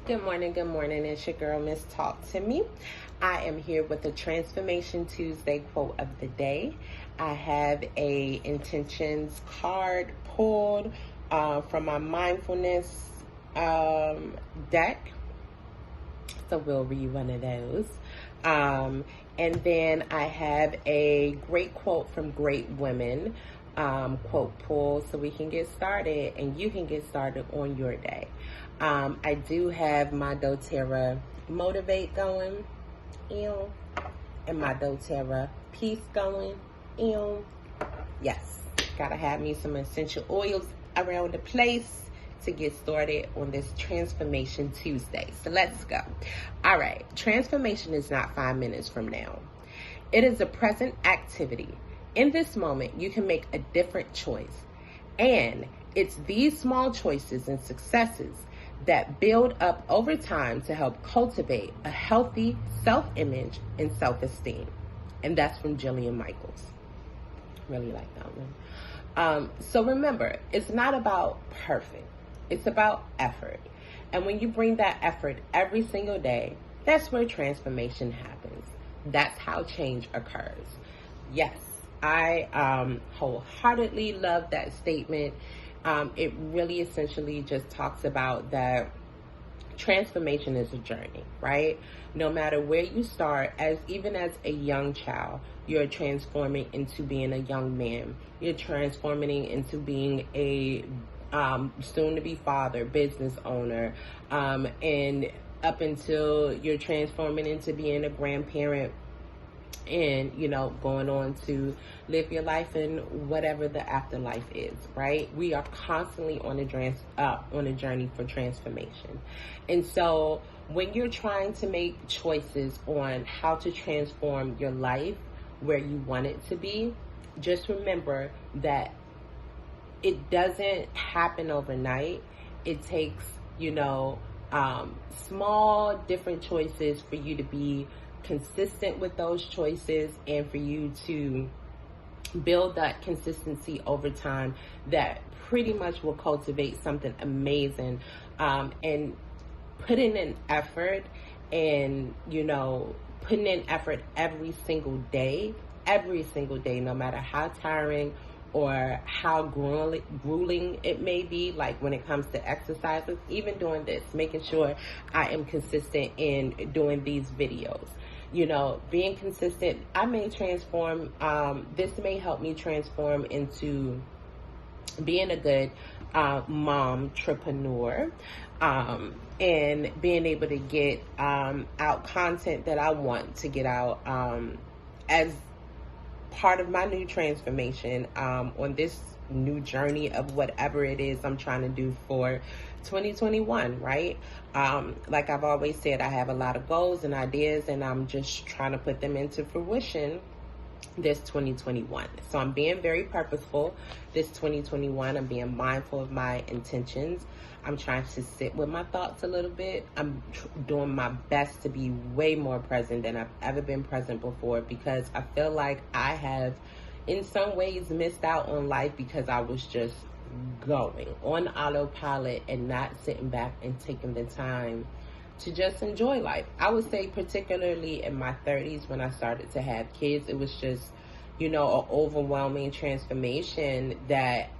Good morning, good morning. It's your girl, Miss Talk to Me. I am here with the Transformation Tuesday quote of the day. I have a intentions card pulled from my mindfulness deck. So we'll read one of those. And then I have a great quote from great women quote pull so we can get started and you can get started on your day. I do have my Doterra Motivate going, and my Doterra Peace going, yes, gotta have me some essential oils around the place to get started on this Transformation Tuesday. So let's go. All right, transformation is not 5 minutes from now. It is a present activity. In this moment, you can make a different choice. And it's these small choices and successes that build up over time to help cultivate a healthy self-image and self-esteem. And that's from Jillian Michaels. Really like that one. So remember, it's not about perfect. It's about effort. And when you bring that effort every single day, that's where transformation happens. That's how change occurs. Yes, I wholeheartedly love that statement. It really essentially just talks about that transformation is a journey, right? No matter where you start, even as a young child, you're transforming into being a young man. You're transforming into being a soon-to-be father, business owner, and up until you're transforming into being a grandparent, and going on to live your life in whatever the afterlife is, right? We are constantly on a journey for transformation. And so when you're trying to make choices on how to transform your life where you want it to be, just remember that it doesn't happen overnight. It takes small different choices for you to be consistent with those choices and for you to build that consistency over time that pretty much will cultivate something amazing, and putting in effort and putting in effort every single day, no matter how tiring or how grueling it may be, like when it comes to exercises, even doing this, making sure I am consistent in doing these videos. Being consistent, I may transform, this may help me transform into being a good mom-trepreneur, and being able to get out content that I want to get out as part of my new transformation on this new journey of whatever it is I'm trying to do for 2021, right? Like I've always said, I have a lot of goals and ideas, and I'm just trying to put them into fruition this 2021. So I'm being very purposeful this 2021. I'm being mindful of my intentions. I'm trying to sit with my thoughts a little bit. I'm doing my best to be way more present than I've ever been present before, because I feel like I have in some ways missed out on life because I was just going on autopilot and not sitting back and taking the time to just enjoy life. I would say particularly in my 30s when I started to have kids, it was just, an overwhelming transformation that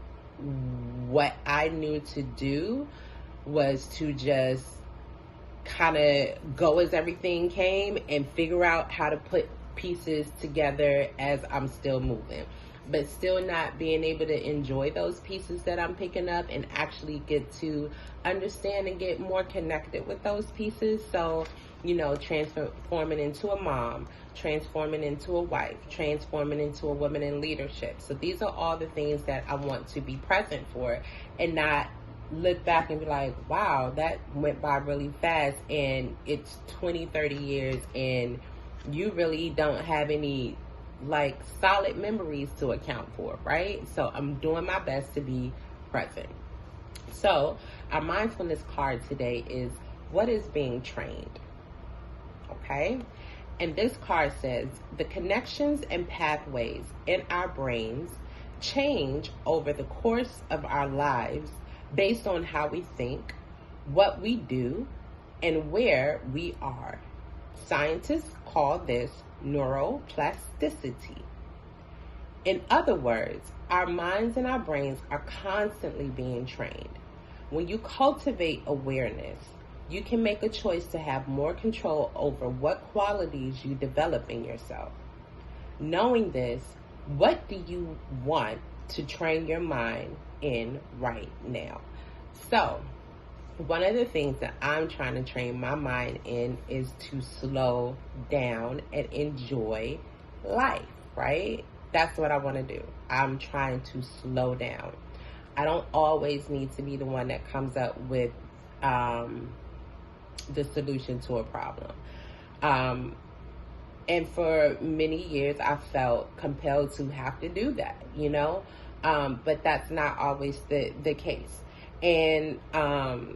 what I knew to do was to just kind of go as everything came and figure out how to put pieces together as I'm still moving, but still not being able to enjoy those pieces that I'm picking up and actually get to understand and get more connected with those pieces. So, transforming into a mom, transforming into a wife, transforming into a woman in leadership. So these are all the things that I want to be present for, and not look back and be like, wow, that went by really fast, and it's 20, 30 years, and you really don't have any solid memories to account for, right? So I'm doing my best to be present. So our mindfulness card today is, what is being trained? Okay? And this card says, the connections and pathways in our brains change over the course of our lives based on how we think, what we do, and where we are. Scientists call this neuroplasticity. In other words, our minds and our brains are constantly being trained. When you cultivate awareness, you can make a choice to have more control over what qualities you develop in yourself. Knowing this, what do you want to train your mind in right now? So, one of the things that I'm trying to train my mind in is to slow down and enjoy life, right? That's what I want to do. I'm trying to slow down. I don't always need to be the one that comes up with the solution to a problem. And for many years, I felt compelled to have to do that, but that's not always the case. And I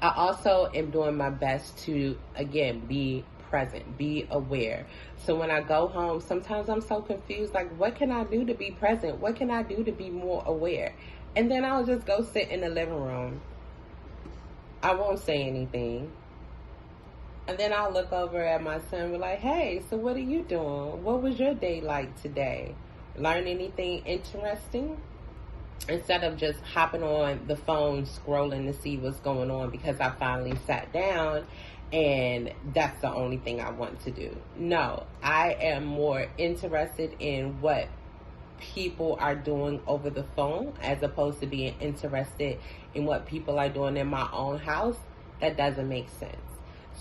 also am doing my best to, again, be present, be aware. So when I go home, sometimes I'm so confused, like, what can I do to be present? What can I do to be more aware? And then I'll just go sit in the living room. I won't say anything. And then I'll look over at my son and be like, hey, so what are you doing? What was your day like today? Learn anything interesting? Instead of just hopping on the phone, scrolling to see what's going on because I finally sat down and that's the only thing I want to do. No, I am more interested in what people are doing over the phone as opposed to being interested in what people are doing in my own house. That doesn't make sense.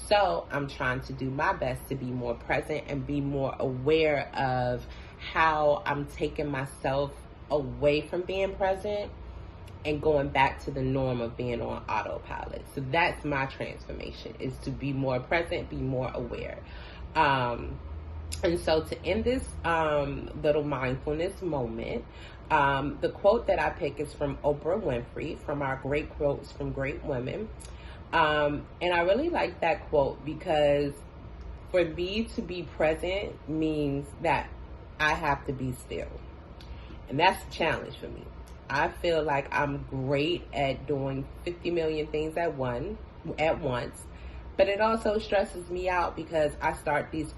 So I'm trying to do my best to be more present and be more aware of how I'm taking myself away from being present and going back to the norm of being on autopilot. So that's my transformation, is to be more present, be more aware. And so to end this little mindfulness moment, the quote that I pick is from Oprah Winfrey, from our Great Quotes from Great Women. And I really like that quote because for me to be present means that I have to be still. And that's a challenge for me. I feel like I'm great at doing 50 million things at once, but it also stresses me out because I start these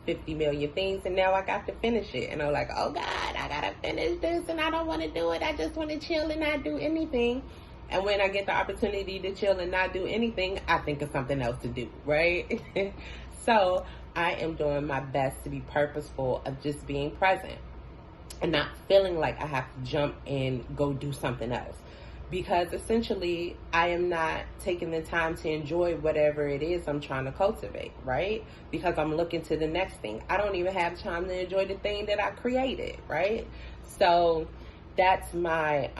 50 million things and now I got to finish it. And I'm like, oh God, I got to finish this and I don't want to do it. I just want to chill and not do anything. And when I get the opportunity to chill and not do anything, I think of something else to do, right? So I am doing my best to be purposeful of just being present and not feeling like I have to jump and go do something else. Because essentially, I am not taking the time to enjoy whatever it is I'm trying to cultivate, right? Because I'm looking to the next thing. I don't even have time to enjoy the thing that I created, right? So that's my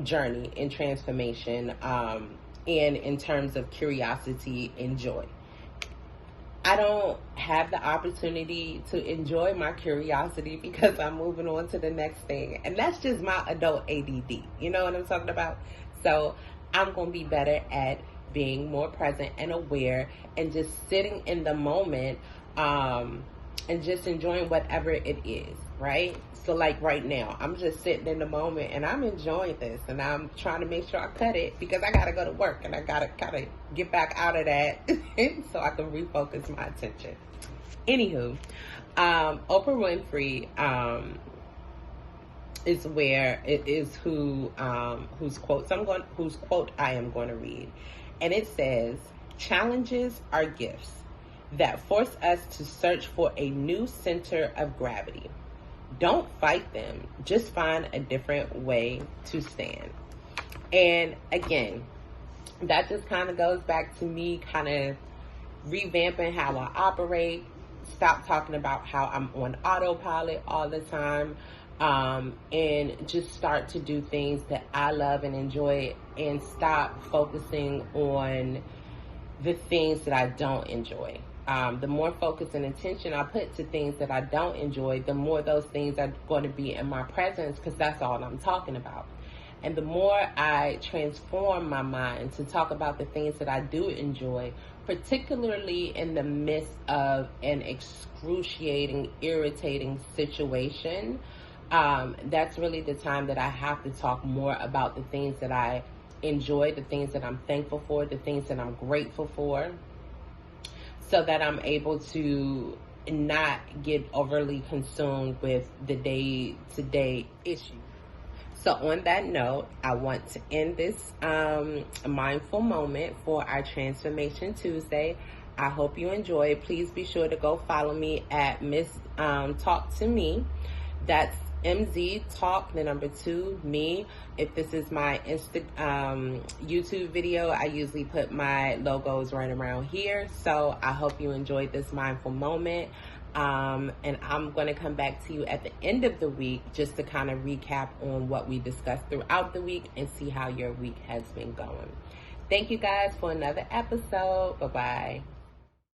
journey in transformation, and in terms of curiosity and joy. I don't have the opportunity to enjoy my curiosity because I'm moving on to the next thing. And that's just my adult ADD. You know what I'm talking about? So I'm going to be better at being more present and aware and just sitting in the moment, and just enjoying whatever it is, right? So like right now, I'm just sitting in the moment and I'm enjoying this and I'm trying to make sure I cut it because I got to go to work and I got to kind of get back out of that so I can refocus my attention. Anywho, Oprah Winfrey is where it is whose quote I am going to read. And it says, challenges are gifts that force us to search for a new center of gravity. Don't fight them. Just find a different way to stand. And again, that just kind of goes back to me kind of revamping how I operate. Stop talking about how I'm on autopilot all the time. And just start to do things that I love and enjoy and stop focusing on the things that I don't enjoy. The more focus and attention I put to things that I don't enjoy, the more those things are going to be in my presence because that's all I'm talking about. And the more I transform my mind to talk about the things that I do enjoy, particularly in the midst of an excruciating, irritating situation, that's really the time that I have to talk more about the things that I enjoy, the things that I'm thankful for, the things that I'm grateful for, so that I'm able to not get overly consumed with the day-to-day issue. So on that note, I want to end this mindful moment for our Transformation Tuesday. I hope you enjoy it. Please be sure to go follow me at Miss Talk to Me. That's MZ Talk, the number 2, me. If this is my YouTube video, I usually put my logos right around here. So I hope you enjoyed this mindful moment. And I'm going to come back to you at the end of the week just to kind of recap on what we discussed throughout the week and see how your week has been going. Thank you guys for another episode. Bye-bye.